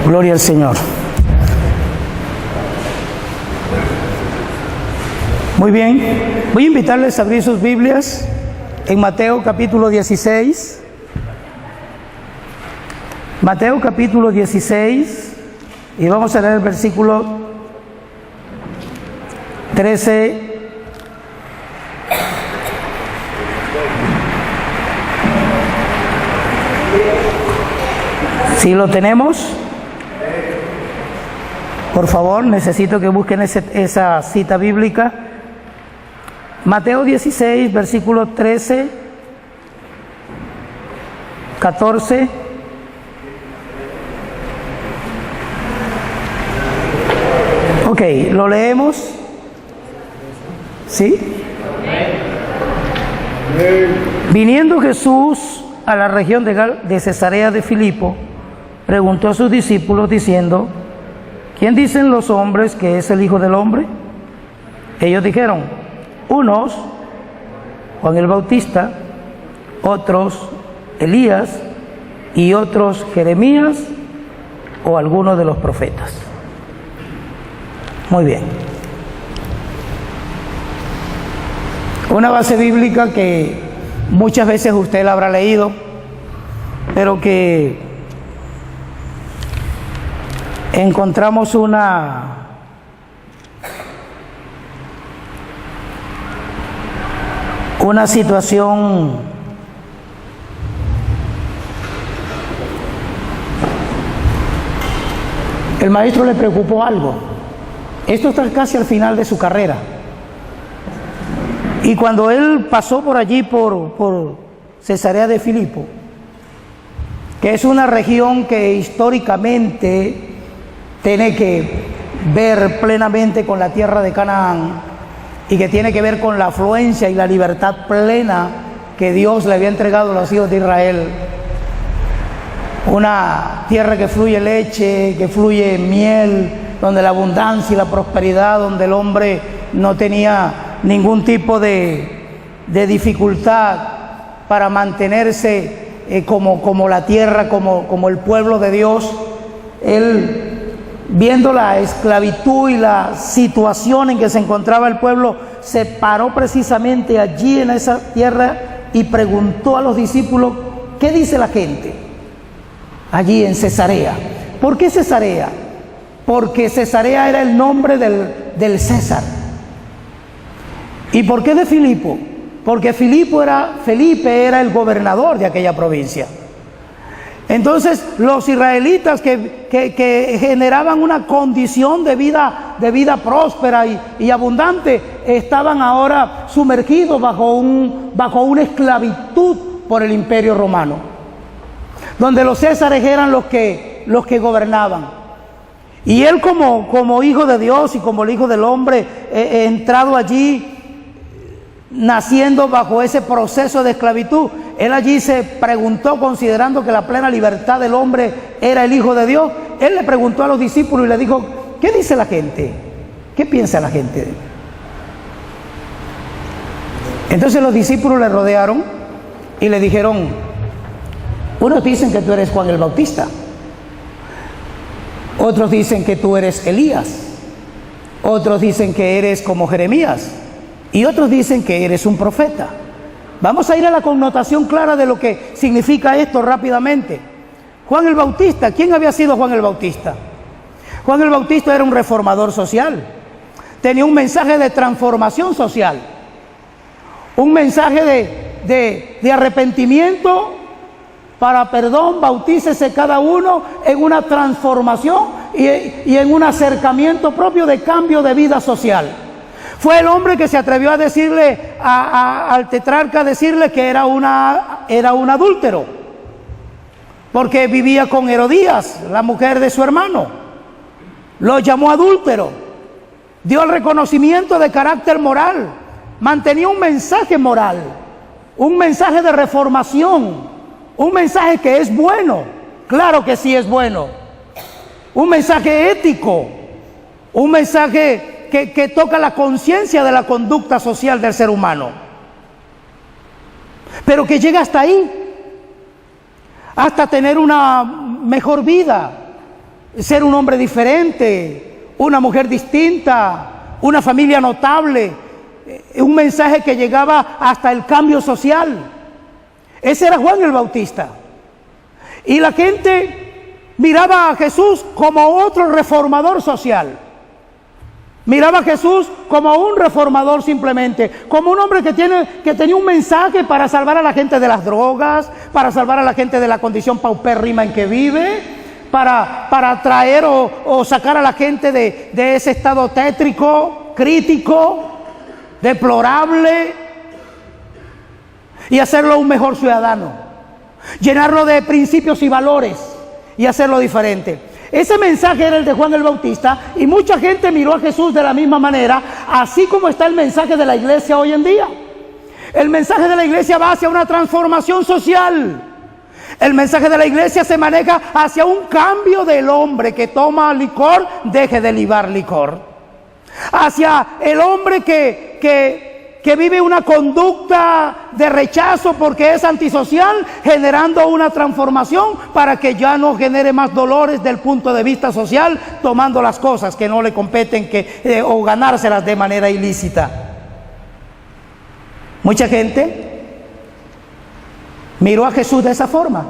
Gloria al Señor. Muy bien, voy a invitarles a abrir sus Biblias en Mateo capítulo 16. Mateo capítulo 16, y vamos a leer el versículo 13. Si lo tenemos, por favor, necesito que busquen esa cita bíblica. Mateo 16, versículo 13, 14. Ok, ¿lo leemos? ¿Sí? Viniendo Jesús a la región de Cesarea de Filipo, preguntó a sus discípulos diciendo: ¿quién dicen los hombres que es el Hijo del Hombre? Ellos dijeron: unos, Juan el Bautista, otros, Elías, y otros, Jeremías, o alguno de los profetas. Muy bien. Una base bíblica que muchas veces usted la habrá leído, pero que encontramos una situación el maestro le preocupó algo. Esto está casi al final de su carrera, y cuando él pasó por allí por Cesarea de Filipo, que es una región que históricamente tiene que ver plenamente con la tierra de Canaán, y que tiene que ver con la afluencia y la libertad plena que Dios le había entregado a los hijos de Israel. Una tierra que fluye leche, que fluye miel, donde la abundancia y la prosperidad, donde el hombre no tenía ningún tipo de dificultad para mantenerse como la tierra, como el pueblo de Dios. Él, viendo la esclavitud y la situación en que se encontraba el pueblo, se paró precisamente allí en esa tierra y preguntó a los discípulos: ¿qué dice la gente allí en Cesarea? ¿Por qué Cesarea? Porque Cesarea era el nombre del César. ¿Y por qué de Filipo? Porque Felipe era el gobernador de aquella provincia. Entonces los israelitas que generaban una condición de vida próspera y abundante, estaban ahora sumergidos bajo una esclavitud por el imperio romano, donde los césares eran los que gobernaban. Y él, como hijo de Dios y como el Hijo del Hombre, entrado allí, naciendo bajo ese proceso de esclavitud, él allí se preguntó, considerando que la plena libertad del hombre era el Hijo de Dios. Él le preguntó a los discípulos y le dijo: ¿qué dice la gente? ¿Qué piensa la gente? Entonces los discípulos le rodearon y le dijeron: unos dicen que tú eres Juan el Bautista, otros dicen que tú eres Elías, otros dicen que eres como Jeremías, y otros dicen que eres un profeta. Vamos a ir a la connotación clara de lo que significa esto rápidamente. Juan el Bautista, ¿quién había sido Juan el Bautista? Juan el Bautista era un reformador social, tenía un mensaje de transformación social, un mensaje de arrepentimiento para perdón. Bautícese cada uno en una transformación y en un acercamiento propio de cambio de vida social. Fue el hombre que se atrevió a decirle al tetrarca, decirle que era un adúltero, porque vivía con Herodías, la mujer de su hermano. Lo llamó adúltero, dio el reconocimiento de carácter moral, mantenía un mensaje moral, un mensaje de reformación, un mensaje que es bueno, claro que sí es bueno, un mensaje ético, un mensaje que toca la conciencia de la conducta social del ser humano, pero que llega hasta ahí, hasta tener una mejor vida, ser un hombre diferente, una mujer distinta, una familia notable, un mensaje que llegaba hasta el cambio social. Ese era Juan el Bautista. Y la gente miraba a Jesús como otro reformador social. Miraba a Jesús como un reformador simplemente, como un hombre que tenía un mensaje para salvar a la gente de las drogas, para salvar a la gente de la condición paupérrima en que vive, para traer o sacar a la gente de ese estado tétrico, crítico, deplorable, y hacerlo un mejor ciudadano, llenarlo de principios y valores y hacerlo diferente. Ese mensaje era el de Juan el Bautista, y mucha gente miró a Jesús de la misma manera, así como está el mensaje de la iglesia hoy en día. El mensaje de la iglesia va hacia una transformación social. El mensaje de la iglesia se maneja hacia un cambio del hombre que toma licor, deje de libar licor. Hacia el hombre que vive una conducta de rechazo porque es antisocial, generando una transformación para que ya no genere más dolores del punto de vista social, tomando las cosas que no le competen o ganárselas de manera ilícita. Mucha gente miró a Jesús de esa forma,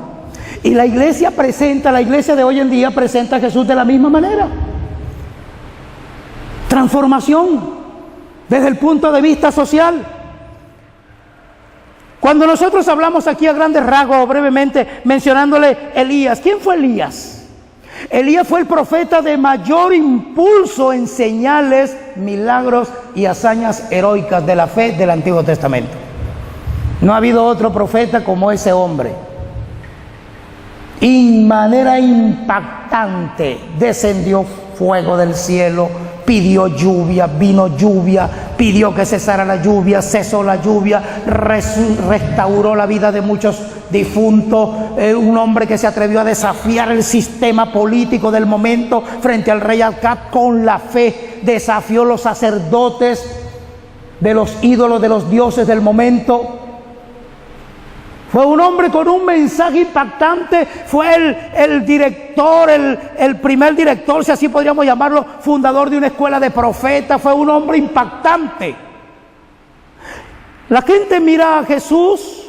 y la iglesia de hoy en día presenta a Jesús de la misma manera. Transformación desde el punto de vista social. Cuando nosotros hablamos aquí a grandes rasgos, brevemente mencionándole Elías, ¿quién fue Elías? Elías fue el profeta de mayor impulso en señales, milagros y hazañas heroicas de la fe del Antiguo Testamento. No ha habido otro profeta como ese hombre. Y de manera impactante descendió fuego del cielo, pidió lluvia, vino lluvia, pidió que cesara la lluvia, cesó la lluvia, restauró la vida de muchos difuntos. Un hombre que se atrevió a desafiar el sistema político del momento frente al rey Acab con la fe, desafió los sacerdotes de los ídolos, de los dioses del momento. Fue un hombre con un mensaje impactante. Fue el director, el primer director, si así podríamos llamarlo, fundador de una escuela de profetas. Fue un hombre impactante. La gente mira a Jesús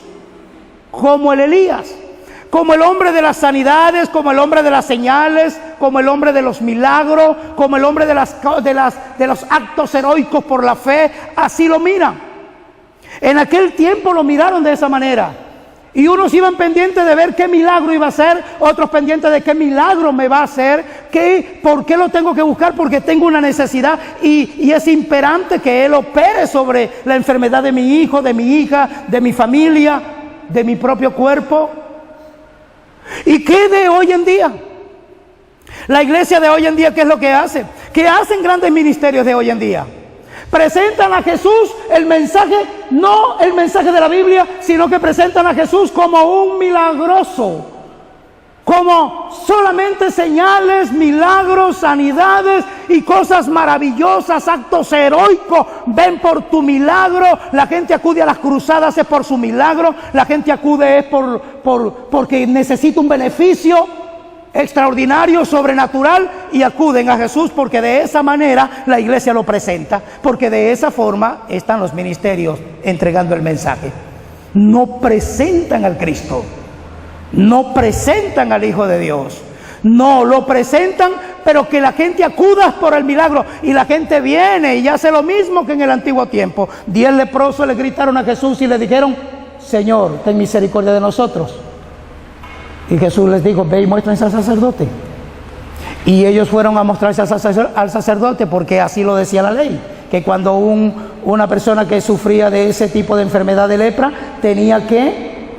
como el Elías, como el hombre de las sanidades, como el hombre de las señales, como el hombre de los milagros, como el hombre de los actos heroicos por la fe. Así lo miran. En aquel tiempo lo miraron de esa manera. Y unos iban pendientes de ver qué milagro iba a hacer, otros pendientes de qué milagro me va a hacer, por qué lo tengo que buscar, porque tengo una necesidad y es imperante que Él opere sobre la enfermedad de mi hijo, de mi hija, de mi familia, de mi propio cuerpo. ¿Y qué de hoy en día? La iglesia de hoy en día, ¿qué es lo que hace? ¿Qué hacen grandes ministerios de hoy en día? Presentan a Jesús el mensaje, no el mensaje de la Biblia, sino que presentan a Jesús como un milagroso, como solamente señales, milagros, sanidades y cosas maravillosas, actos heroicos. Ven por tu milagro. La gente acude a las cruzadas es por su milagro. La gente acude es porque necesita un beneficio extraordinario, sobrenatural, y acuden a Jesús porque de esa manera la iglesia lo presenta, porque de esa forma están los ministerios entregando el mensaje. No presentan al Cristo, no presentan al Hijo de Dios, no lo presentan, pero que la gente acuda por el milagro, y la gente viene y hace lo mismo que en el antiguo tiempo. 10 leprosos le gritaron a Jesús y le dijeron: Señor, ten misericordia de nosotros. Y Jesús les dijo: ve y muéstrense al sacerdote. Y ellos fueron a mostrarse al sacerdote, porque así lo decía la ley, que cuando una persona que sufría de ese tipo de enfermedad de lepra tenía que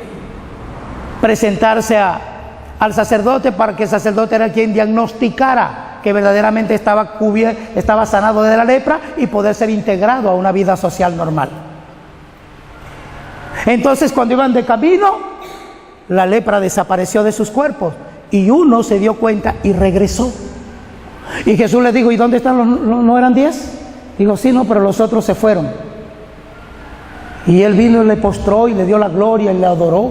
presentarse al sacerdote, para que el sacerdote era quien diagnosticara que verdaderamente estaba sanado de la lepra y poder ser integrado a una vida social normal. Entonces, cuando iban de camino, la lepra desapareció de sus cuerpos, y uno se dio cuenta y regresó. Y Jesús les dijo: ¿y dónde están no eran 10? Dijo: sí, no, pero los otros se fueron. Y él vino y le postró y le dio la gloria y le adoró.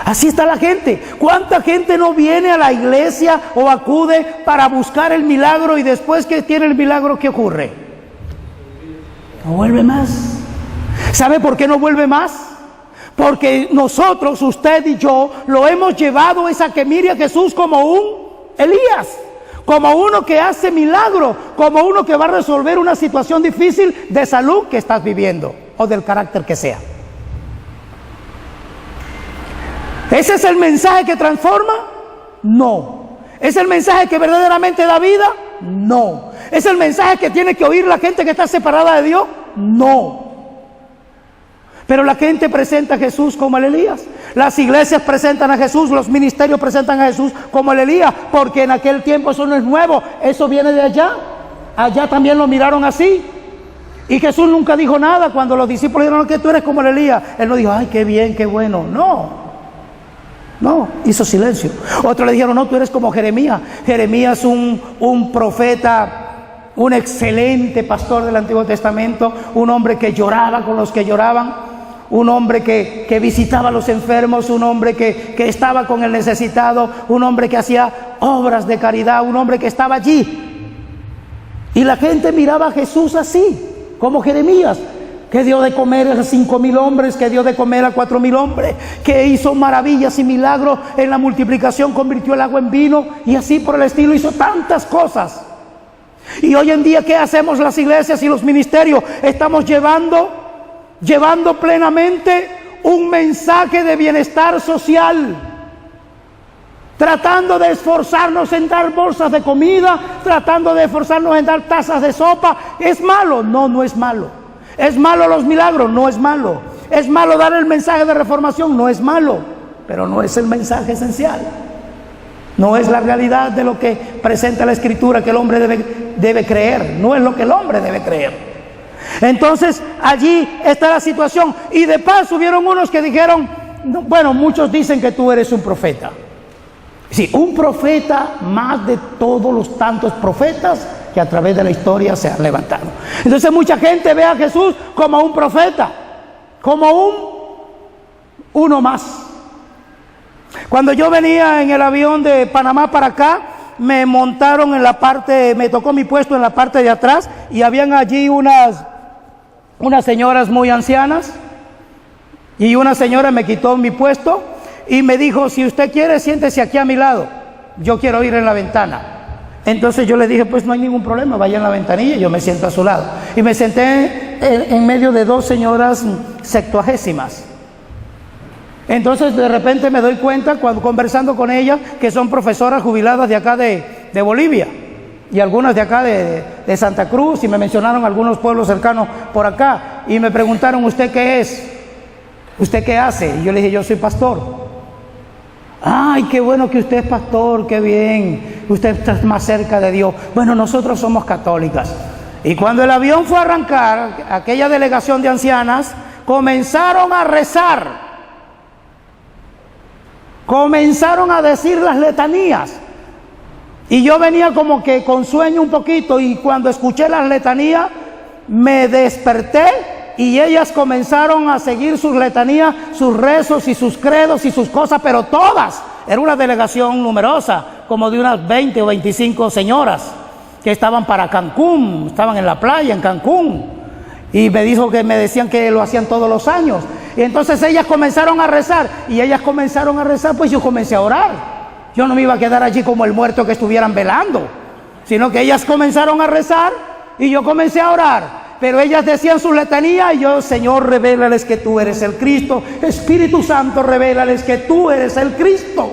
Así está la gente. ¿Cuánta gente no viene a la iglesia o acude para buscar el milagro y después que tiene el milagro, ¿qué ocurre? No vuelve más. ¿Sabe por qué no vuelve más? Porque nosotros, usted y yo, lo hemos llevado esa que mire a Jesús como un Elías, como uno que hace milagro, como uno que va a resolver una situación difícil de salud que estás viviendo o del carácter que sea. ¿Ese es el mensaje que transforma? No. ¿Es el mensaje que verdaderamente da vida? No. ¿Es el mensaje que tiene que oír la gente que está separada de Dios? No. Pero la gente presenta a Jesús como el Elías. Las iglesias presentan a Jesús, los ministerios presentan a Jesús como el Elías, porque en aquel tiempo eso no es nuevo, eso viene de allá. Allá también lo miraron así. Y Jesús nunca dijo nada cuando los discípulos dijeron que tú eres como el Elías. Él no dijo, ay, qué bien, qué bueno. No, hizo silencio. Otros le dijeron, no, tú eres como Jeremías. Jeremías, un profeta, un excelente pastor del Antiguo Testamento, un hombre que lloraba con los que lloraban, un hombre que visitaba a los enfermos, un hombre que estaba con el necesitado, un hombre que hacía obras de caridad, un hombre que estaba allí. Y la gente miraba a Jesús así, como Jeremías, que dio de comer a 5,000 hombres, que dio de comer a 4,000 hombres, que hizo maravillas y milagros en la multiplicación, convirtió el agua en vino y así por el estilo, hizo tantas cosas. Y hoy en día, ¿qué hacemos las iglesias y los ministerios? Estamos llevando plenamente un mensaje de bienestar social, tratando de esforzarnos en dar bolsas de comida, tratando de esforzarnos en dar tazas de sopa. ¿Es malo? No, no es malo. ¿Es malo los milagros? No es malo. ¿Es malo dar el mensaje de reformación? No es malo, pero no es el mensaje esencial. No es la realidad de lo que presenta la Escritura que el hombre debe creer. No es lo que el hombre debe creer. Entonces allí está la situación. Y de paso hubieron unos que dijeron, bueno, muchos dicen que tú eres un profeta. Sí, un profeta más de todos los tantos profetas que a través de la historia se han levantado. Entonces mucha gente ve a Jesús como un profeta, como uno más. Cuando yo venía en el avión de Panamá para acá, me montaron en la parte, me tocó mi puesto en la parte de atrás y habían allí unas señoras muy ancianas y una señora me quitó mi puesto y me dijo, si usted quiere, siéntese aquí a mi lado, yo quiero ir en la ventana. Entonces yo le dije, pues no hay ningún problema, vaya en la ventanilla y yo me siento a su lado. Y me senté en medio de dos señoras septuagésimas. Entonces de repente me doy cuenta, cuando conversando con ellas, que son profesoras jubiladas de acá de Bolivia. Y algunas de acá de Santa Cruz, y me mencionaron algunos pueblos cercanos por acá. Y me preguntaron, ¿usted qué es? ¿Usted qué hace? Y yo le dije, yo soy pastor. Ay, qué bueno que usted es pastor, qué bien, usted está más cerca de Dios. Bueno, nosotros somos católicas. Y cuando el avión fue a arrancar, aquella delegación de ancianas comenzaron a rezar, comenzaron a decir las letanías. Y yo venía como que con sueño un poquito, y cuando escuché las letanías me desperté y ellas comenzaron a seguir sus letanías, sus rezos y sus credos y sus cosas, pero todas. Era una delegación numerosa, como de unas 20 o 25 señoras que estaban para Cancún, estaban en la playa en Cancún. Y me decían que lo hacían todos los años. Y entonces ellas comenzaron a rezar, y ellas comenzaron a rezar, pues yo comencé a orar. Yo no me iba a quedar allí como el muerto que estuvieran velando, sino que ellas comenzaron a rezar y yo comencé a orar. Pero ellas decían su letanía y yo, Señor, revélales que tú eres el Cristo. Espíritu Santo, revélales que tú eres el Cristo.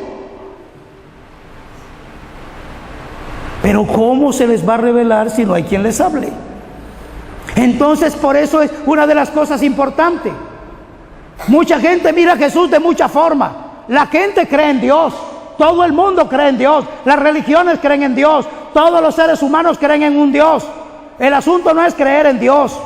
Pero ¿cómo se les va a revelar si no hay quien les hable? Entonces, por eso es una de las cosas importantes. Mucha gente mira a Jesús de muchas formas. La gente cree en Dios. Todo el mundo cree en Dios. Las religiones creen en Dios. Todos los seres humanos creen en un Dios. El asunto no es creer en Dios.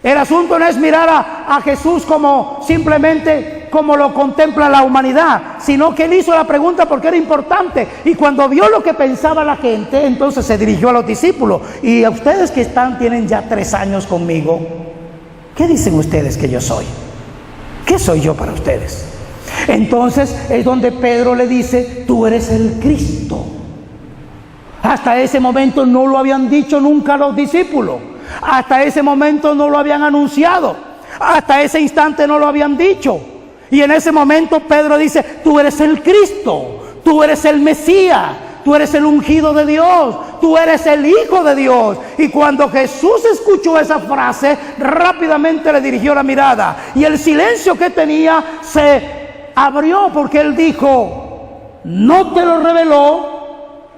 El asunto no es mirar a Jesús como simplemente como lo contempla la humanidad, sino que él hizo la pregunta porque era importante. Y cuando vio lo que pensaba la gente, entonces se dirigió a los discípulos. Y a ustedes que tienen ya 3 años conmigo, ¿qué dicen ustedes que yo soy? ¿Qué soy yo para ustedes? Entonces es donde Pedro le dice: tú eres el Cristo. Hasta ese momento no lo habían dicho nunca los discípulos. Hasta ese momento no lo habían anunciado. Hasta ese instante no lo habían dicho. Y en ese momento Pedro dice: tú eres el Cristo, tú eres el Mesías, tú eres el ungido de Dios, tú eres el Hijo de Dios. Y cuando Jesús escuchó esa frase, rápidamente le dirigió la mirada. Y el silencio que tenía se abrió, porque él dijo: no te lo reveló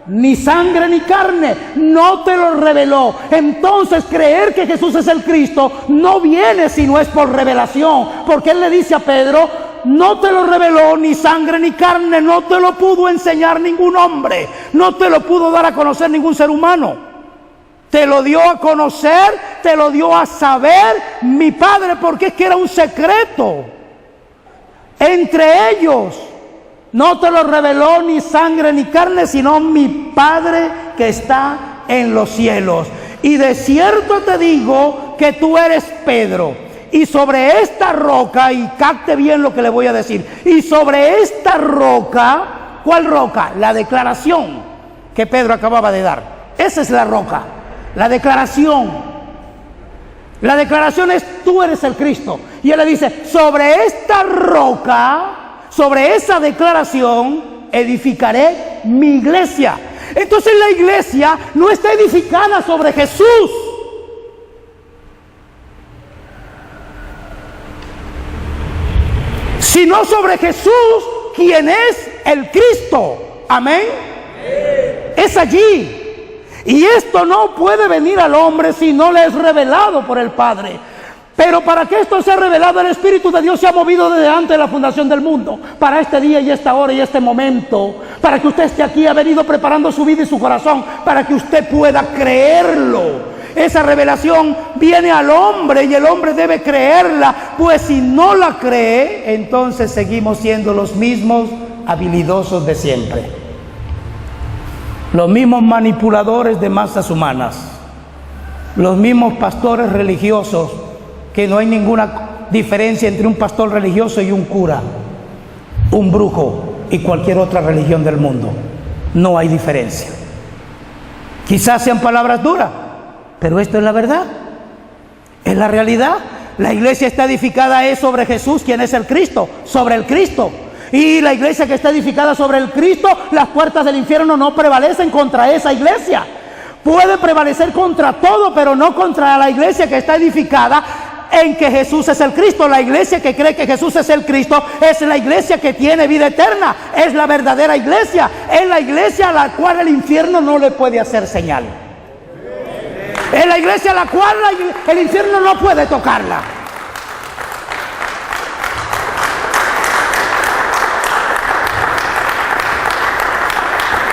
ni sangre ni carne, no te lo reveló. Entonces creer que Jesús es el Cristo no viene si no es por revelación, porque él le dice a Pedro: no te lo reveló ni sangre ni carne, no te lo pudo enseñar ningún hombre, no te lo pudo dar a conocer ningún ser humano. Te lo dio a conocer, te lo dio a saber mi Padre, porque es que era un secreto entre ellos. No te lo reveló ni sangre ni carne, sino mi Padre que está en los cielos. Y de cierto te digo que tú eres Pedro, y sobre esta roca, y capte bien lo que le voy a decir, y sobre esta roca, ¿cuál roca? La declaración que Pedro acababa de dar. Esa es la roca, la declaración. La declaración es: tú eres el Cristo. Y él le dice: sobre esta roca, sobre esa declaración, edificaré mi iglesia. Entonces la iglesia no está edificada sobre Jesús, sino sobre Jesús, quien es el Cristo. Amén. Es allí. Y esto no puede venir al hombre si no le es revelado por el Padre. Pero para que esto sea revelado, el Espíritu de Dios se ha movido desde antes de la fundación del mundo, para este día y esta hora y este momento, para que usted esté aquí. Ha venido preparando su vida y su corazón para que usted pueda creerlo. Esa revelación viene al hombre y el hombre debe creerla, pues si no la cree, entonces seguimos siendo los mismos habilidosos de siempre, los mismos manipuladores de masas humanas, los mismos pastores religiosos, que no hay ninguna diferencia entre un pastor religioso y un cura, un brujo y cualquier otra religión del mundo. No hay diferencia. Quizás sean palabras duras, pero esto es la verdad, es la realidad. La iglesia está edificada es sobre Jesús, quien es el Cristo, sobre el Cristo. Y la iglesia que está edificada sobre el Cristo, las puertas del infierno no prevalecen contra esa iglesia. Puede prevalecer contra todo, pero no contra la iglesia que está edificada en que Jesús es el Cristo. La iglesia que cree que Jesús es el Cristo es la iglesia que tiene vida eterna, es la verdadera iglesia, es la iglesia a la cual el infierno no le puede hacer señal, es la iglesia a la cual el infierno no puede tocarla.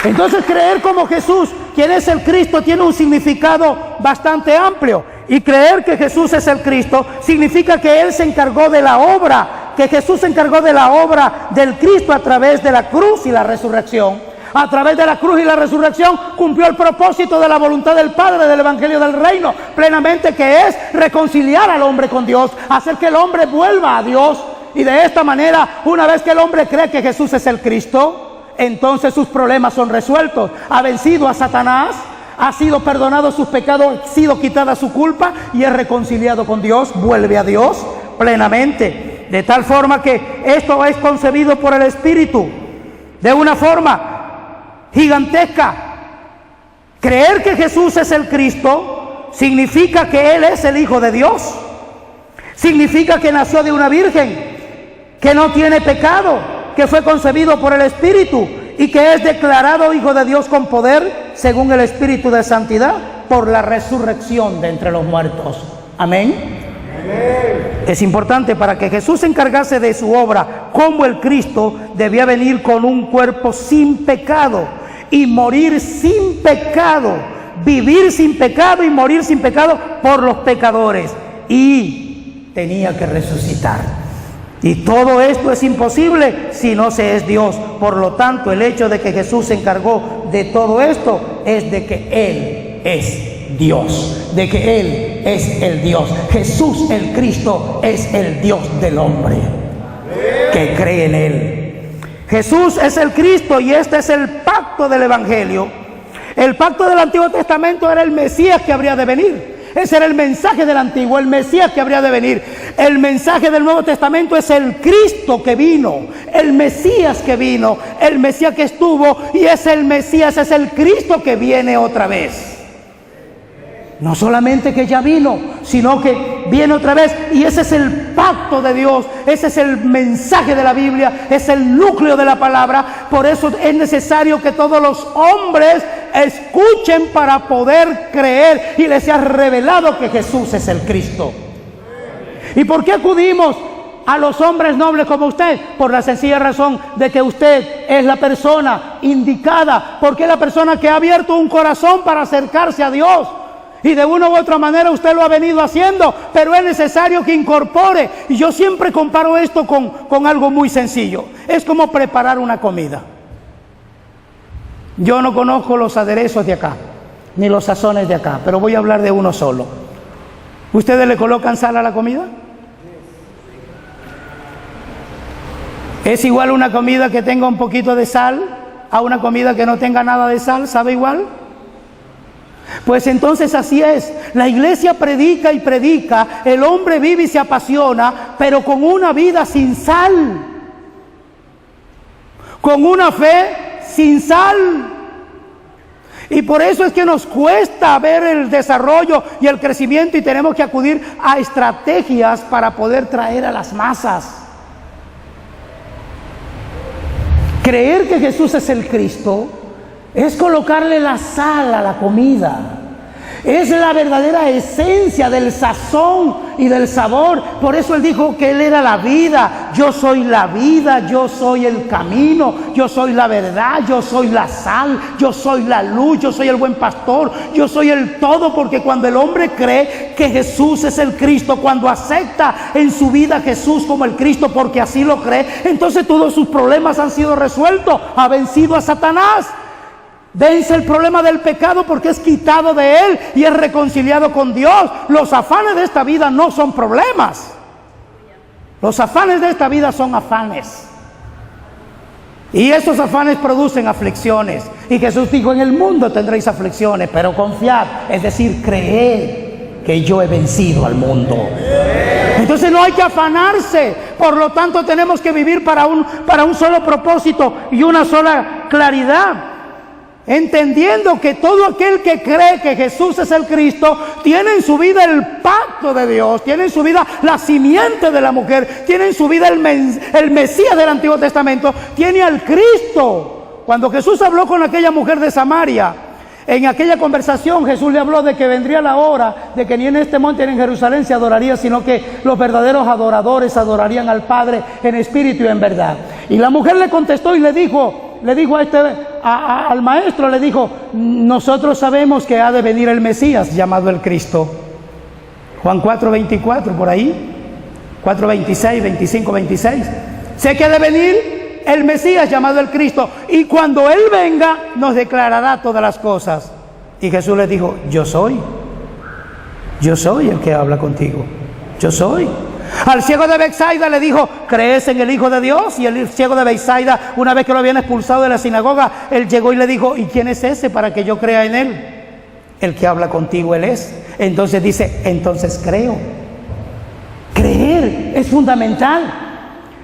Entonces creer como Jesús, quien es el Cristo, tiene un significado bastante amplio. Y creer que Jesús es el Cristo significa que Él se encargó de la obra, que Jesús se encargó de la obra del Cristo a través de la cruz y la resurrección. A través de la cruz y la resurrección cumplió el propósito de la voluntad del Padre del Evangelio del Reino plenamente, que es reconciliar al hombre con Dios, hacer que el hombre vuelva a Dios. Y de esta manera, una vez que el hombre cree que Jesús es el Cristo, entonces sus problemas son resueltos. Ha vencido a Satanás, ha sido perdonado sus pecados, ha sido quitada su culpa y es reconciliado con Dios, vuelve a Dios plenamente. De tal forma que esto es concebido por el Espíritu de una forma gigantesca. Creer que Jesús es el Cristo significa que Él es el Hijo de Dios. Significa que nació de una virgen, que no tiene pecado, que fue concebido por el Espíritu y que es declarado Hijo de Dios con poder, según el Espíritu de santidad, por la resurrección de entre los muertos. Amén. Amén. Es importante, para que Jesús se encargase de su obra como el Cristo, debía venir con un cuerpo sin pecado y morir sin pecado, vivir sin pecado y morir sin pecado por los pecadores, y tenía que resucitar. Y todo esto es imposible si no se es Dios. Por lo tanto, el hecho de que Jesús se encargó de todo esto es de que Él es Dios, de que Él es el Dios. Jesús el Cristo es el Dios del hombre, que que cree en Él. Jesús es el Cristo y este es el pacto del Evangelio. El pacto del Antiguo Testamento era el Mesías que habría de venir. Ese era el mensaje del Antiguo, el Mesías que habría de venir. El mensaje del Nuevo Testamento es el Cristo que vino, el Mesías que vino, el Mesías que estuvo, y es el Mesías, es el Cristo que viene otra vez. No solamente que ya vino, sino que viene otra vez, y ese es el pacto de Dios, ese es el mensaje de la Biblia, es el núcleo de la palabra. Por eso es necesario que todos los hombres escuchen para poder creer y les sea revelado que Jesús es el Cristo. ¿Y por qué acudimos a los hombres nobles como usted? Por la sencilla razón de que usted es la persona indicada, porque es la persona que ha abierto un corazón para acercarse a Dios. Y de una u otra manera usted lo ha venido haciendo, pero es necesario que incorpore. Y yo siempre comparo esto con algo muy sencillo. Es como preparar una comida. Yo no conozco los aderezos de acá, ni los sazones de acá, pero voy a hablar de uno solo. ¿Ustedes le colocan sal a la comida? ¿Es igual una comida que tenga un poquito de sal a una comida que no tenga nada de sal? ¿Sabe igual? Pues entonces así es. La iglesia predica y predica, el hombre vive y se apasiona, pero con una vida sin sal, con una fe sin sal. Y por eso es que nos cuesta ver el desarrollo y el crecimiento, y tenemos que acudir a estrategias para poder traer a las masas. Creer que Jesús es el Cristo es colocarle la sal a la comida. Es la verdadera esencia del sazón y del sabor. Por eso Él dijo que Él era la vida. Yo soy la vida, yo soy el camino, yo soy la verdad, yo soy la sal, yo soy la luz, yo soy el buen pastor, yo soy el todo. Porque cuando el hombre cree que Jesús es el Cristo, cuando acepta en su vida a Jesús como el Cristo porque así lo cree, entonces todos sus problemas han sido resueltos. Ha vencido a Satanás. Vence el problema del pecado porque es quitado de él y es reconciliado con Dios. Los afanes de esta vida no son problemas. Los afanes de esta vida son afanes. Y esos afanes producen aflicciones. Y Jesús dijo: en el mundo tendréis aflicciones, pero confiad, es decir, creed que yo he vencido al mundo. Entonces no hay que afanarse. Por lo tanto tenemos que vivir para un solo propósito y una sola claridad, entendiendo que todo aquel que cree que Jesús es el Cristo tiene en su vida el pacto de Dios, tiene en su vida la simiente de la mujer, tiene en su vida el Mesías del Antiguo Testamento, tiene al Cristo. Cuando Jesús habló con aquella mujer de Samaria, en aquella conversación Jesús le habló de que vendría la hora de que ni en este monte ni en Jerusalén se adoraría, sino que los verdaderos adoradores adorarían al Padre en espíritu y en verdad. Y la mujer le contestó y le dijo al maestro, le dijo: nosotros sabemos que ha de venir el Mesías llamado el Cristo. Juan 4:24, por ahí, 4:26, 25, 26. Sé que ha de venir el Mesías llamado el Cristo, y cuando Él venga nos declarará todas las cosas. Y Jesús le dijo: yo soy el que habla contigo, yo soy. Al ciego de Betsaida le dijo: ¿crees en el Hijo de Dios? Y el ciego de Betsaida, una vez que lo habían expulsado de la sinagoga, él llegó y le dijo: ¿y quién es ese para que yo crea en él? El que habla contigo, él es. Entonces dice: entonces creo. Creer es fundamental.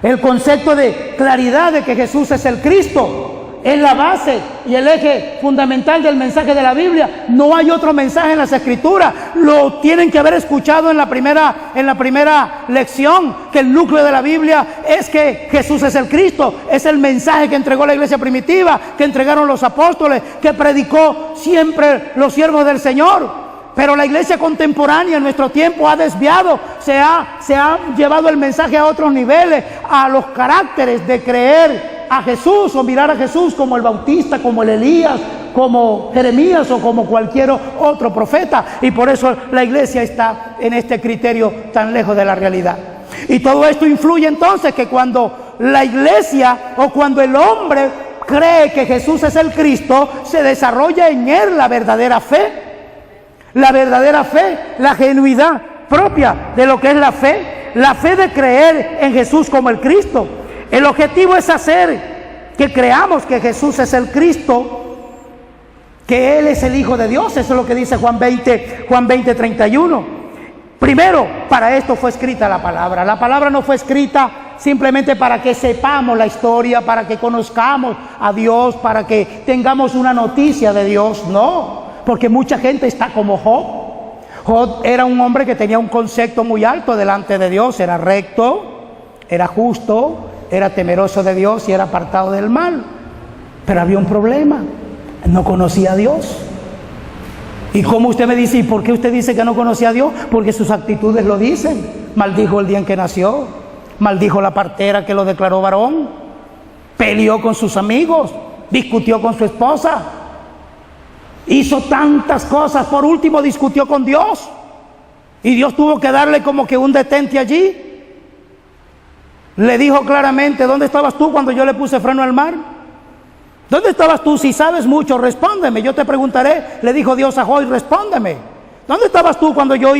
El concepto de claridad de que Jesús es el Cristo es la base y el eje fundamental del mensaje de la Biblia. No hay otro mensaje en las Escrituras. Lo tienen que haber escuchado en la primera lección, que el núcleo de la Biblia es que Jesús es el Cristo. Es el mensaje que entregó la iglesia primitiva, que entregaron los apóstoles, que predicó siempre los siervos del Señor. Pero la iglesia contemporánea en nuestro tiempo ha desviado, se ha llevado el mensaje a otros niveles, a los caracteres de creer a Jesús o mirar a Jesús como el Bautista, como el Elías, como Jeremías o como cualquier otro profeta. Y por eso la iglesia está en este criterio tan lejos de la realidad. Y todo esto influye entonces que cuando la iglesia o cuando el hombre cree que Jesús es el Cristo, se desarrolla en él la verdadera fe. La verdadera fe, la genuidad propia de lo que es la fe de creer en Jesús como el Cristo. El objetivo es hacer que creamos que Jesús es el Cristo, que Él es el Hijo de Dios. Eso es lo que dice Juan 20:31. Primero, para esto fue escrita la palabra. La palabra no fue escrita simplemente para que sepamos la historia, para que conozcamos a Dios, para que tengamos una noticia de Dios. No, porque mucha gente está como Job. Job era un hombre que tenía un concepto muy alto delante de Dios. Era recto, era justo, era temeroso de Dios y era apartado del mal. Pero había un problema: no conocía a Dios. ¿Y cómo usted me dice? ¿Y por qué usted dice que no conocía a Dios? Porque sus actitudes lo dicen. Maldijo el día en que nació, maldijo la partera que lo declaró varón, peleó con sus amigos, discutió con su esposa, hizo tantas cosas. Por último discutió con Dios, y Dios tuvo que darle como que un detente allí. Le dijo claramente: ¿dónde estabas tú cuando yo le puse freno al mar? ¿Dónde estabas tú? Si sabes mucho, respóndeme, yo te preguntaré. Le dijo Dios a Job: respóndeme. ¿Dónde estabas tú cuando yo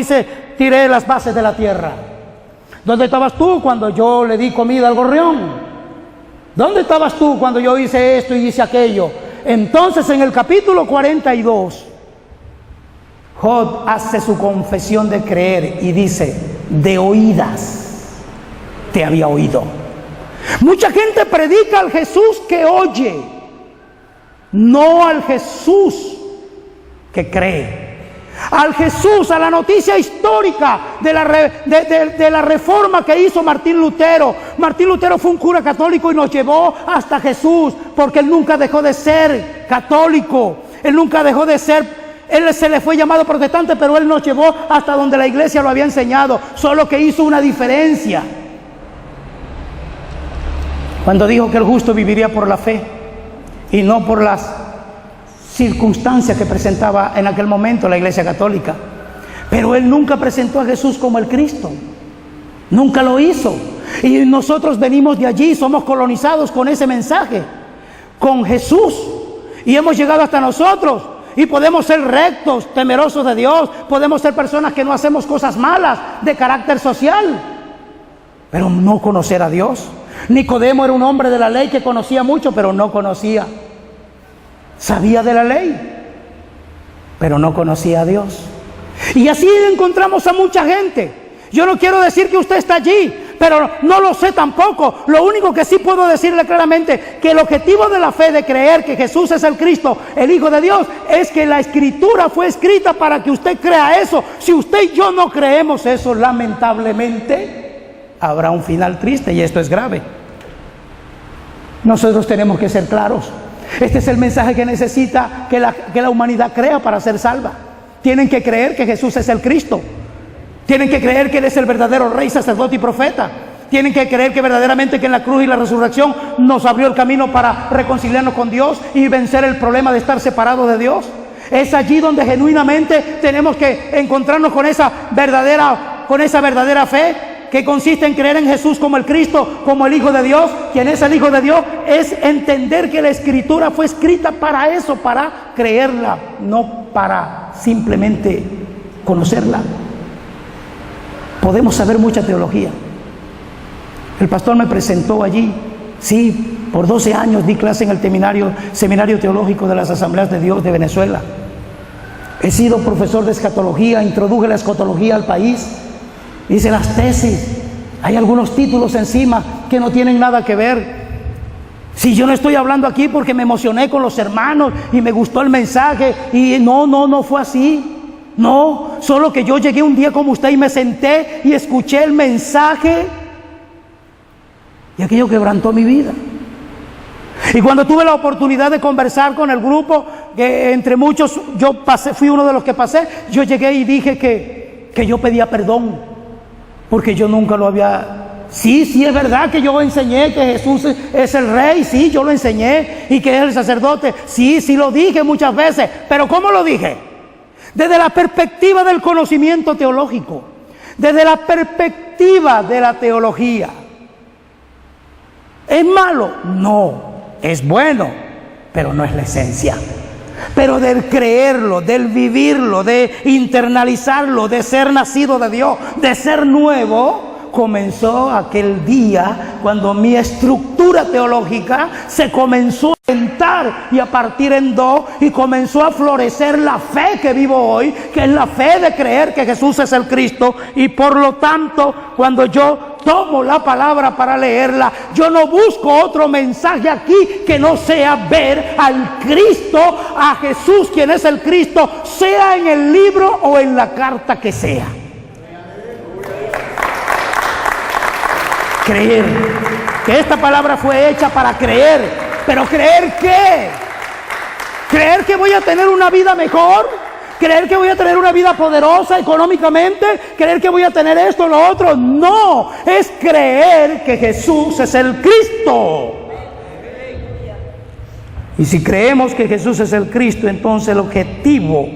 tiré las bases de la tierra? ¿Dónde estabas tú cuando yo le di comida al gorrión? ¿Dónde estabas tú cuando yo hice esto y hice aquello? Entonces, en el capítulo 42, Job hace su confesión de creer y dice: de oídas te había oído. Mucha gente predica al Jesús que oye, no al Jesús que cree. Al Jesús, a la noticia histórica de la reforma que hizo Martín Lutero. Martín Lutero fue un cura católico y nos llevó hasta Jesús, porque él nunca dejó de ser católico. Él nunca dejó de ser, él se le fue llamado protestante, pero él nos llevó hasta donde la iglesia lo había enseñado, solo que hizo una diferencia cuando dijo que el justo viviría por la fe y no por las circunstancias que presentaba en aquel momento la iglesia católica. Pero él nunca presentó a Jesús como el Cristo, nunca lo hizo. Y nosotros venimos de allí, somos colonizados con ese mensaje, con Jesús, y hemos llegado hasta nosotros. Y podemos ser rectos, temerosos de Dios, podemos ser personas que no hacemos cosas malas de carácter social, pero no conocer a Dios. Nicodemo era un hombre de la ley que conocía mucho, pero no conocía. Sabía de la ley, pero no conocía a Dios. Y así encontramos a mucha gente. Yo no quiero decir que usted está allí, pero no lo sé tampoco. Lo único que sí puedo decirle claramente, que el objetivo de la fe, de creer que Jesús es el Cristo, el Hijo de Dios, es que la Escritura fue escrita para que usted crea eso. Si usted y yo no creemos eso, lamentablemente habrá un final triste, y esto es grave. Nosotros tenemos que ser claros. Este es el mensaje que necesita que la humanidad crea para ser salva. Tienen que creer que Jesús es el Cristo. Tienen que creer que Él es el verdadero Rey, sacerdote y profeta. Tienen que creer que verdaderamente que en la cruz y la resurrección nos abrió el camino para reconciliarnos con Dios y vencer el problema de estar separados de Dios. Es allí donde genuinamente tenemos que encontrarnos con esa verdadera fe, que consiste en creer en Jesús como el Cristo, como el Hijo de Dios. Quien es el Hijo de Dios es entender que la Escritura fue escrita para eso, para creerla, no para simplemente conocerla. Podemos saber mucha teología. El pastor me presentó allí. Sí, por 12 años di clase en el seminario teológico de las Asambleas de Dios de Venezuela. He sido profesor de escatología, introduje la escatología al país. Hice las tesis, hay algunos títulos encima que no tienen nada que ver. Si yo no estoy hablando aquí porque me emocioné con los hermanos y me gustó el mensaje, y no fue así. No, solo que yo llegué un día como usted y me senté y escuché el mensaje, y aquello quebrantó mi vida. Y cuando tuve la oportunidad de conversar con el grupo, que entre muchos fui uno de los que pasé, yo llegué y dije que yo pedía perdón, porque yo nunca lo había... Sí, es verdad que yo enseñé que Jesús es el Rey, sí, yo lo enseñé, y que es el sacerdote, sí lo dije muchas veces, pero ¿cómo lo dije? Desde la perspectiva del conocimiento teológico, desde la perspectiva de la teología. ¿Es malo? No, es bueno, pero no es la esencia. Pero del creerlo, del vivirlo, de internalizarlo, de ser nacido de Dios, de ser nuevo, comenzó aquel día cuando mi estructura teológica se comenzó a sentar y a partir en dos, y comenzó a florecer la fe que vivo hoy, que es la fe de creer que Jesús es el Cristo. Y por lo tanto, cuando yo tomo la palabra para leerla, yo no busco otro mensaje aquí que no sea ver al Cristo, a Jesús, quien es el Cristo, sea en el libro o en la carta que sea. Creer, que esta palabra fue hecha para creer. ¿Pero creer qué? ¿Creer que voy a tener una vida mejor? ¿Creer que voy a tener una vida poderosa económicamente? ¿Creer que voy a tener esto o lo otro? No, es creer que Jesús es el Cristo. Y si creemos que Jesús es el Cristo, entonces el objetivo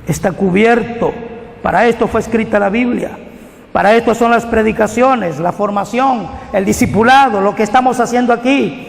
está cubierto. Para esto fue escrita la Biblia. Para esto son las predicaciones, la formación, el discipulado, lo que estamos haciendo aquí.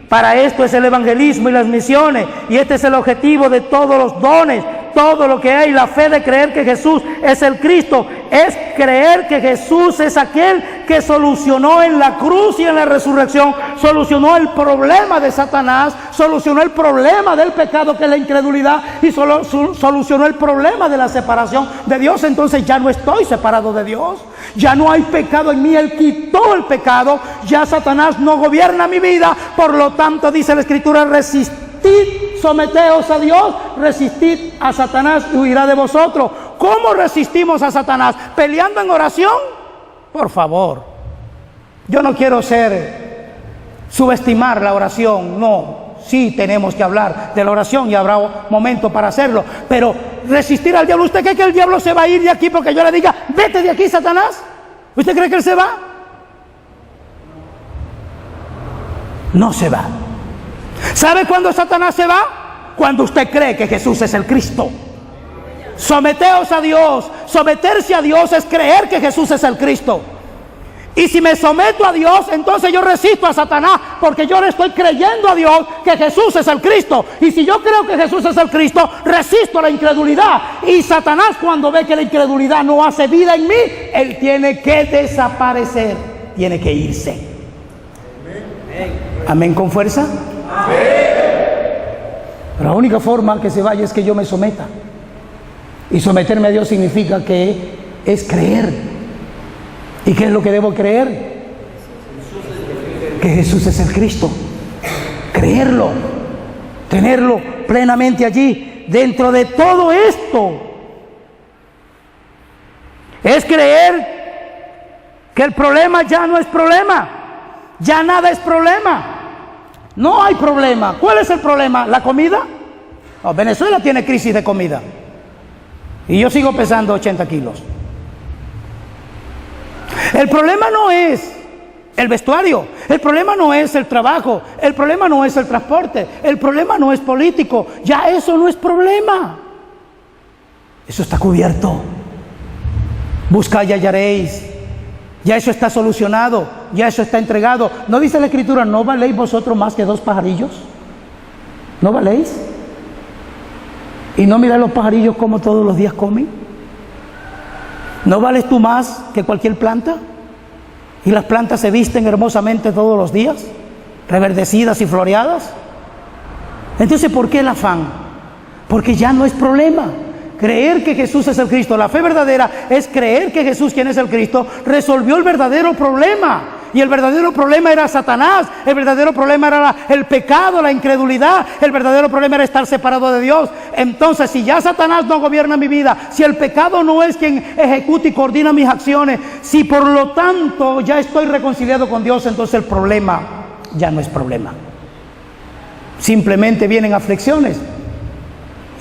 Para esto es el evangelismo y las misiones. Y este es el objetivo de todos los dones, todo lo que hay. La fe de creer que Jesús es el Cristo es creer que Jesús es aquel que solucionó en la cruz y en la resurrección, solucionó el problema de Satanás, solucionó el problema del pecado, que es la incredulidad, y solucionó el problema de la separación de Dios. Entonces ya no estoy separado de Dios, ya no hay pecado en mí. Él quitó el pecado, ya Satanás no gobierna mi vida. Por lo tanto, dice la Escritura, resistid, someteos a Dios, resistid a Satanás y huirá de vosotros. ¿Cómo resistimos a Satanás? ¿Peleando en oración? Por favor, yo no quiero subestimar la oración, no. Sí tenemos que hablar de la oración y habrá momento para hacerlo, pero resistir al diablo. ¿Usted cree que el diablo se va a ir de aquí porque yo le diga, vete de aquí, Satanás? ¿Usted cree que él se va? No se va. ¿Sabe cuándo Satanás se va? Cuando usted cree que Jesús es el Cristo. Someteos a Dios. Someterse a Dios es creer que Jesús es el Cristo. Y si me someto a Dios, entonces yo resisto a Satanás, porque yo le estoy creyendo a Dios que Jesús es el Cristo. Y si yo creo que Jesús es el Cristo, resisto a la incredulidad. Y Satanás, cuando ve que la incredulidad no hace vida en mí, él tiene que desaparecer, tiene que irse. Amén, con fuerza. Pero la única forma que se vaya es que yo me someta. Y someterme a Dios significa que es creer. ¿Y qué es lo que debo creer? Que Jesús es el Cristo. Creerlo, tenerlo plenamente allí. Dentro de todo esto es creer que el problema ya no es problema. Ya nada es problema. No hay problema. ¿Cuál es el problema? ¿La comida? No, Venezuela tiene crisis de comida. Y yo sigo pesando 80 kilos. El problema no es el vestuario, el problema no es el trabajo, el problema no es el transporte, el problema no es político. Ya eso no es problema. Eso está cubierto. Buscad y hallaréis. Ya eso está solucionado, ya eso está entregado. ¿No dice la Escritura, no valéis vosotros más que 2 pajarillos? ¿No valéis? ¿Y no miráis los pajarillos como todos los días comen? ¿No vales tú más que cualquier planta? Y las plantas se visten hermosamente todos los días, reverdecidas y floreadas. Entonces, ¿por qué el afán? Porque ya no es problema. Creer que Jesús es el Cristo. La fe verdadera es creer que Jesús, quien es el Cristo, resolvió el verdadero problema. Y el verdadero problema era Satanás. El verdadero problema era el pecado, la incredulidad. El verdadero problema era estar separado de Dios. Entonces, si ya Satanás no gobierna mi vida, si el pecado no es quien ejecuta y coordina mis acciones, si por lo tanto ya estoy reconciliado con Dios, entonces el problema ya no es problema. Simplemente vienen aflicciones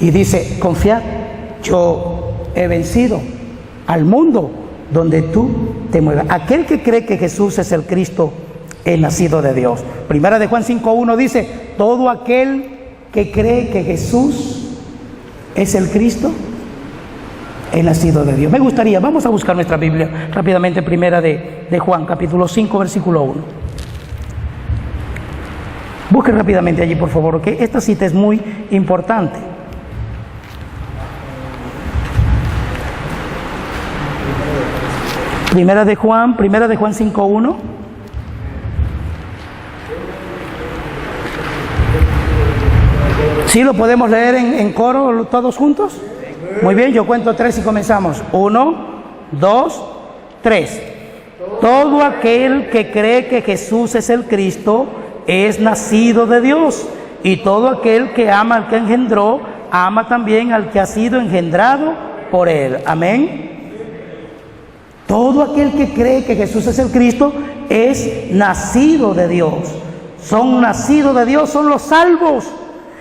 y dice, confiad, yo he vencido al mundo donde tú te muevas. Aquel que cree que Jesús es el Cristo es nacido de Dios. Primera de Juan 5:1 dice, todo aquel que cree que Jesús es el Cristo es nacido de Dios. Me gustaría, vamos a buscar nuestra Biblia rápidamente, primera de Juan, capítulo 5, versículo 1. Busque rápidamente allí, por favor, que esta cita es muy importante. Primera de Juan 5:1. ¿Sí lo podemos leer en coro todos juntos? Muy bien, yo cuento 3 y comenzamos. 1, 2, 3. Todo aquel que cree que Jesús es el Cristo es nacido de Dios, y todo aquel que ama al que engendró, ama también al que ha sido engendrado por él. Amén. Todo aquel que cree que Jesús es el Cristo es nacido de Dios. Son nacidos de Dios, son los salvos.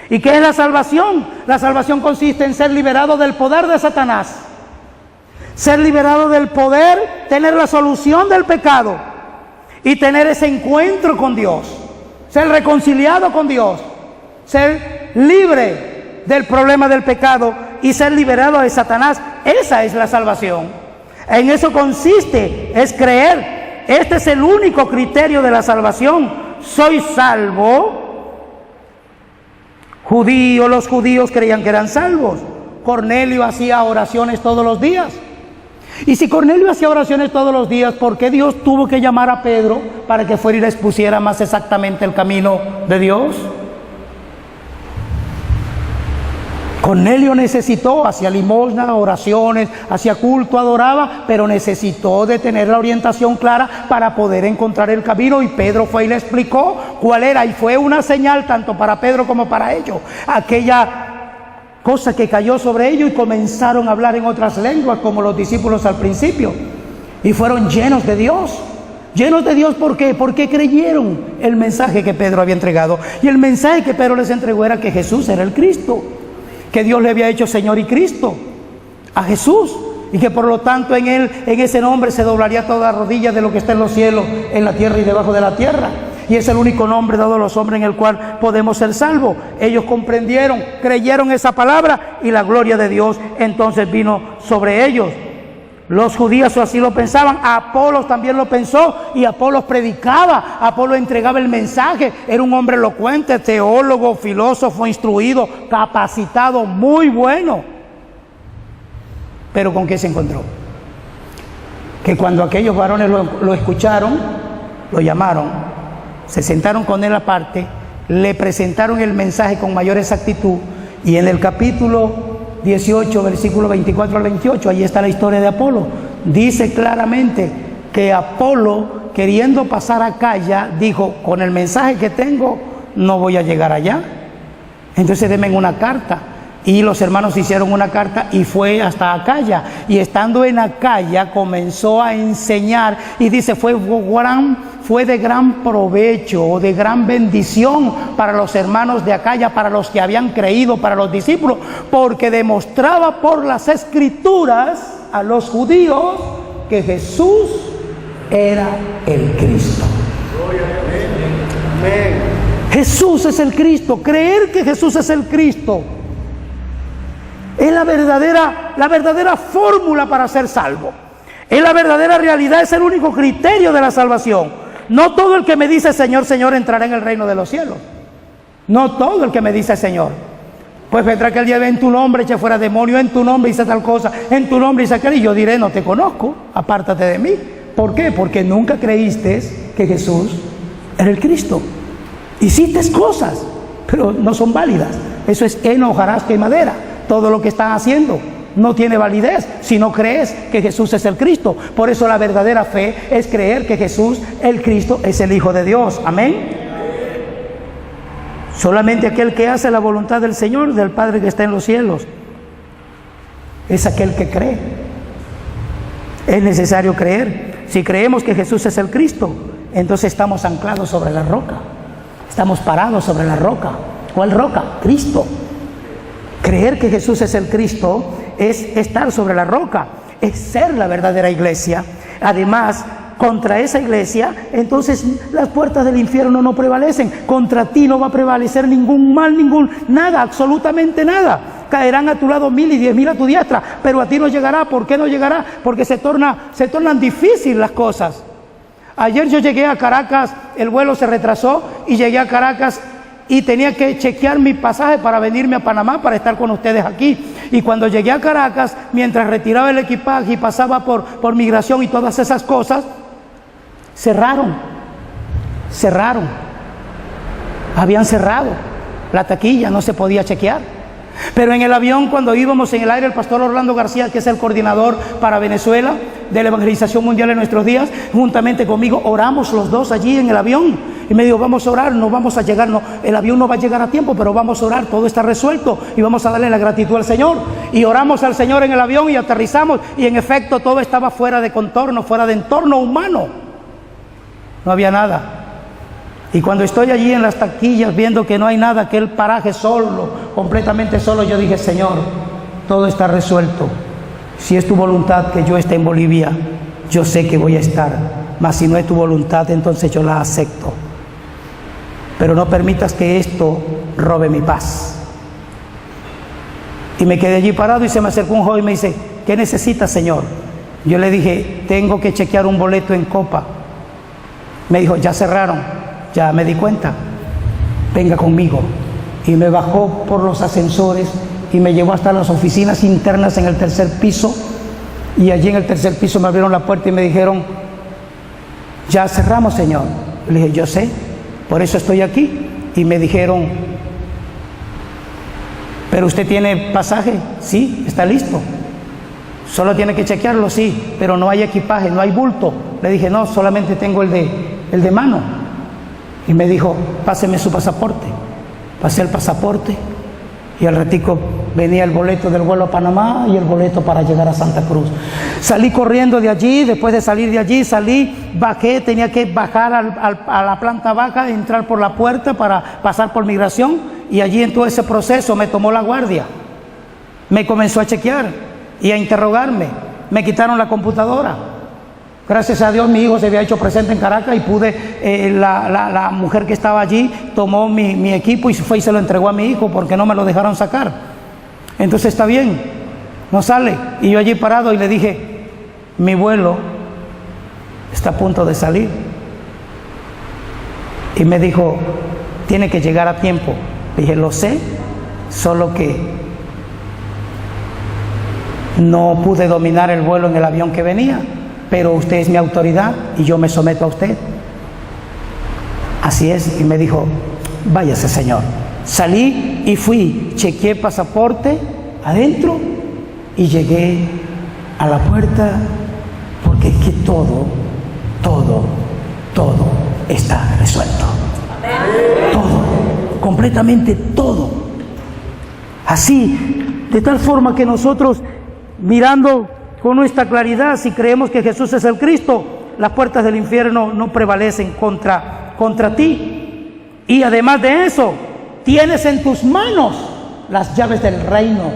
¿Y qué es la salvación? La salvación consiste en ser liberado del poder de Satanás, ser liberado del poder, tener la solución del pecado y tener ese encuentro con Dios, ser reconciliado con Dios, ser libre del problema del pecado y ser liberado de Satanás. Esa es la salvación. En eso consiste, es creer. Este es el único criterio de la salvación. Soy salvo. Los judíos creían que eran salvos. Cornelio hacía oraciones todos los días. Y si Cornelio hacía oraciones todos los días, ¿por qué Dios tuvo que llamar a Pedro para que fuera y les pusiera más exactamente el camino de Dios? Cornelio necesitó, hacía limosna, oraciones, hacía culto, adoraba, pero necesitó de tener la orientación clara para poder encontrar el camino, y Pedro fue y le explicó cuál era, y fue una señal tanto para Pedro como para ellos, aquella cosa que cayó sobre ellos y comenzaron a hablar en otras lenguas como los discípulos al principio, y fueron llenos de Dios. Llenos de Dios, ¿por qué? Porque creyeron el mensaje que Pedro había entregado, y el mensaje que Pedro les entregó era que Jesús era el Cristo, que Dios le había hecho Señor y Cristo a Jesús, y que por lo tanto en él, en ese nombre se doblaría toda rodilla de lo que está en los cielos, en la tierra y debajo de la tierra, y es el único nombre dado a los hombres en el cual podemos ser salvos. Ellos comprendieron, creyeron esa palabra, y la gloria de Dios entonces vino sobre ellos. Los judíos así lo pensaban, Apolos también lo pensó, y Apolos predicaba, Apolos entregaba el mensaje, era un hombre elocuente, teólogo, filósofo, instruido, capacitado, muy bueno. Pero ¿con qué se encontró? Que cuando aquellos varones lo escucharon, lo llamaron, se sentaron con él aparte, le presentaron el mensaje con mayor exactitud, y en el capítulo 18, versículo 24 al 28, ahí está la historia de Apolo. Dice claramente que Apolo, queriendo pasar a Acaya, dijo: con el mensaje que tengo no voy a llegar allá, entonces denme una carta. Y los hermanos hicieron una carta y fue hasta Acaya, y estando en Acaya comenzó a enseñar, y dice fue de gran provecho o de gran bendición para los hermanos de Acaya, para los que habían creído, para los discípulos, porque demostraba por las escrituras a los judíos que Jesús era el Cristo. Jesús es el Cristo. Creer que Jesús es el Cristo es la verdadera fórmula para ser salvo. Es la verdadera realidad, es el único criterio de la salvación. No todo el que me dice Señor, Señor entrará en el reino de los cielos. No todo el que me dice Señor. Pues vendrá aquel día, en tu nombre eché fuera demonio, en tu nombre hice tal cosa, en tu nombre hice aquel, y yo diré: no te conozco, apártate de mí. ¿Por qué? Porque nunca creíste que Jesús era el Cristo. Hiciste cosas, pero no son válidas. Eso es heno, hojarasca y madera. Todo lo que están haciendo no tiene validez si no crees que Jesús es el Cristo. Por eso la verdadera fe es creer que Jesús, el Cristo, es el Hijo de Dios. Amén. Solamente aquel que hace la voluntad del Señor, del Padre que está en los cielos, es aquel que cree. Es necesario creer. Si creemos que Jesús es el Cristo, entonces estamos anclados sobre la roca. Estamos parados sobre la roca. ¿Cuál roca? Cristo. Creer que Jesús es el Cristo es estar sobre la roca, es ser la verdadera iglesia. Además, contra esa iglesia, entonces las puertas del infierno no prevalecen. Contra ti no va a prevalecer ningún mal, nada, absolutamente nada. Caerán a tu lado 1000 y 10.000 a tu diestra, pero a ti no llegará. ¿Por qué no llegará? Porque se tornan difíciles las cosas. Ayer yo llegué a Caracas, el vuelo se retrasó y llegué a Caracas y tenía que chequear mi pasaje para venirme a Panamá para estar con ustedes aquí. Y cuando llegué a Caracas, mientras retiraba el equipaje y pasaba por migración y todas esas cosas, cerraron. Habían cerrado la taquilla, no se podía chequear. Pero en el avión, cuando íbamos en el aire, el pastor Orlando García, que es el coordinador para Venezuela de la evangelización mundial en nuestros días, juntamente conmigo oramos los dos allí en el avión. Y me dijo, vamos a orar, no vamos a llegar, no, el avión no va a llegar a tiempo, pero vamos a orar, todo está resuelto y vamos a darle la gratitud al Señor. Y oramos al Señor en el avión y aterrizamos, y en efecto todo estaba fuera de contorno, fuera de entorno humano. No había nada. Y cuando estoy allí en las taquillas viendo que no hay nada, aquel paraje solo, completamente solo, yo dije, Señor, todo está resuelto. Si es tu voluntad que yo esté en Bolivia, yo sé que voy a estar. Mas si no es tu voluntad, entonces yo la acepto. Pero no permitas que esto robe mi paz. Y me quedé allí parado y se me acercó un joven y me dice, ¿qué necesitas, Señor? Yo le dije, tengo que chequear un boleto en Copa. Me dijo, ya cerraron. Ya me di cuenta, venga conmigo. Y me bajó por los ascensores y me llevó hasta las oficinas internas en el tercer piso. Y allí en el tercer piso me abrieron la puerta y me dijeron, ya cerramos, Señor. Le dije, yo sé, por eso estoy aquí. Y me dijeron, ¿pero usted tiene pasaje? Sí, está listo. Solo tiene que chequearlo, sí, pero no hay equipaje, no hay bulto. Le dije, no, solamente tengo el de mano. Y me dijo, páseme su pasaporte. Pasé el pasaporte y al ratico venía el boleto del vuelo a Panamá y el boleto para llegar a Santa Cruz. Salí corriendo de allí. Después de salir de allí, bajé, tenía que bajar a la planta baja, entrar por la puerta para pasar por migración, y allí en todo ese proceso me tomó la guardia. Me comenzó a chequear y a interrogarme. Me quitaron la computadora. Gracias a Dios mi hijo se había hecho presente en Caracas y pude, la mujer que estaba allí tomó mi equipo y fue y se lo entregó a mi hijo porque no me lo dejaron sacar. Entonces está bien, no sale. Y yo allí parado y le dije, mi vuelo está a punto de salir. Y me dijo, tiene que llegar a tiempo. Le dije, lo sé, solo que no pude dominar el vuelo en el avión que venía. Pero usted es mi autoridad y yo me someto a usted. Así es. Y me dijo, váyase, Señor. Salí y fui, chequeé pasaporte adentro y llegué a la puerta, porque es que todo está resuelto. Todo, completamente todo. Así, de tal forma que nosotros, mirando con nuestra claridad, si creemos que Jesús es el Cristo, las puertas del infierno no prevalecen contra ti. Y además de eso, tienes en tus manos las llaves del reino.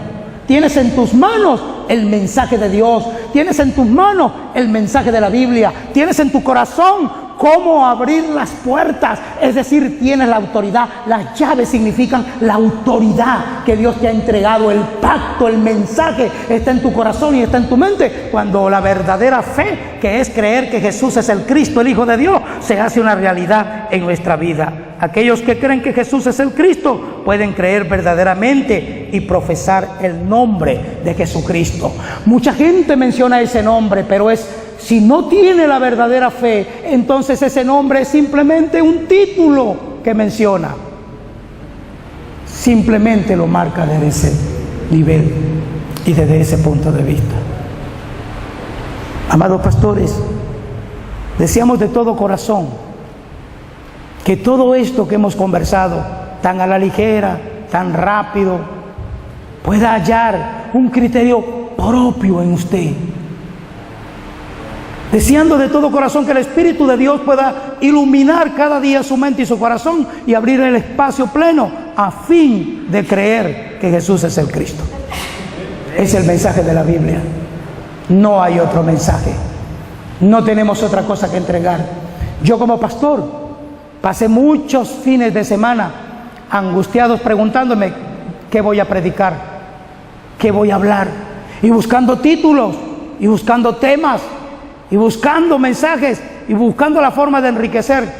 Tienes en tus manos el mensaje de Dios. Tienes en tus manos el mensaje de la Biblia. Tienes en tu corazón cómo abrir las puertas. Es decir, tienes la autoridad. Las llaves significan la autoridad que Dios te ha entregado. El pacto, el mensaje está en tu corazón y está en tu mente. Cuando la verdadera fe, que es creer que Jesús es el Cristo, el Hijo de Dios, se hace una realidad en nuestra vida. Aquellos que creen que Jesús es el Cristo pueden creer verdaderamente y profesar el nombre de Jesucristo. Mucha gente menciona ese nombre, pero si no tiene la verdadera fe, entonces ese nombre es simplemente un título que menciona. Simplemente lo marca desde ese nivel y desde ese punto de vista. Amados pastores, deseamos de todo corazón que todo esto que hemos conversado, tan a la ligera, tan rápido, pueda hallar un criterio propio en usted. Deseando de todo corazón que el Espíritu de Dios pueda iluminar cada día su mente y su corazón y abrir el espacio pleno a fin de creer que Jesús es el Cristo. Es el mensaje de la Biblia. No hay otro mensaje. No tenemos otra cosa que entregar. Yo como pastor pasé muchos fines de semana angustiados preguntándome qué voy a predicar, qué voy a hablar, y buscando títulos y buscando temas y buscando mensajes y buscando la forma de enriquecer,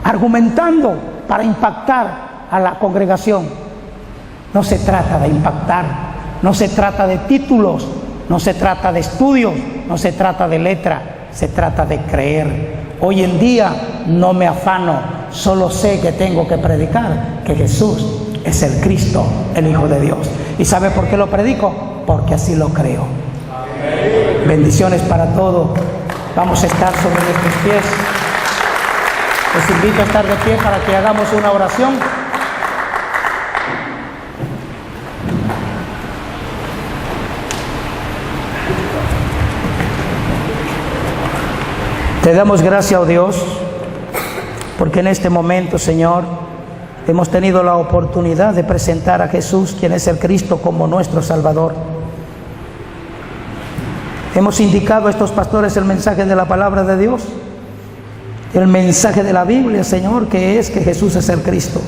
argumentando para impactar a la congregación. No se trata de impactar, no se trata de títulos, no se trata de estudios, no se trata de letra, se trata de creer. Hoy en día no me afano, solo sé que tengo que predicar que Jesús es el Cristo, el Hijo de Dios. ¿Y sabe por qué lo predico? Porque así lo creo. Bendiciones para todos. Vamos a estar sobre nuestros pies. Les invito a estar de pie para que hagamos una oración. Te damos gracias, oh Dios, porque en este momento, Señor, hemos tenido la oportunidad de presentar a Jesús, quien es el Cristo, como nuestro Salvador. Hemos indicado a estos pastores el mensaje de la palabra de Dios, el mensaje de la Biblia, Señor, que es que Jesús es el Cristo.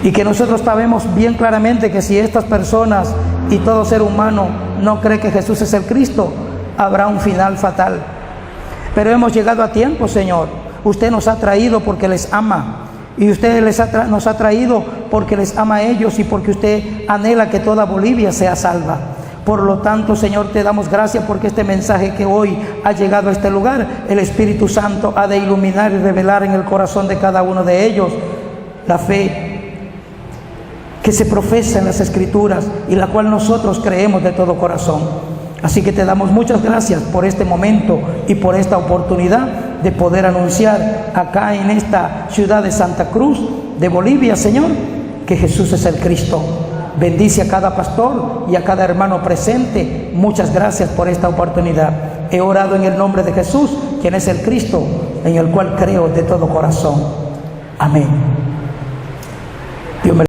Y que nosotros sabemos bien claramente que si estas personas y todo ser humano no cree que Jesús es el Cristo, habrá un final fatal. Pero hemos llegado a tiempo, Señor. Usted nos ha traído porque les ama. Y usted nos ha traído porque les ama a ellos y porque usted anhela que toda Bolivia sea salva. Por lo tanto, Señor, te damos gracias porque este mensaje que hoy ha llegado a este lugar, el Espíritu Santo ha de iluminar y revelar en el corazón de cada uno de ellos la fe que se profesa en las Escrituras y la cual nosotros creemos de todo corazón. Así que te damos muchas gracias por este momento y por esta oportunidad de poder anunciar acá en esta ciudad de Santa Cruz de Bolivia, Señor, que Jesús es el Cristo. Bendice a cada pastor y a cada hermano presente. Muchas gracias por esta oportunidad. He orado en el nombre de Jesús, quien es el Cristo, en el cual creo de todo corazón. Amén. Dios me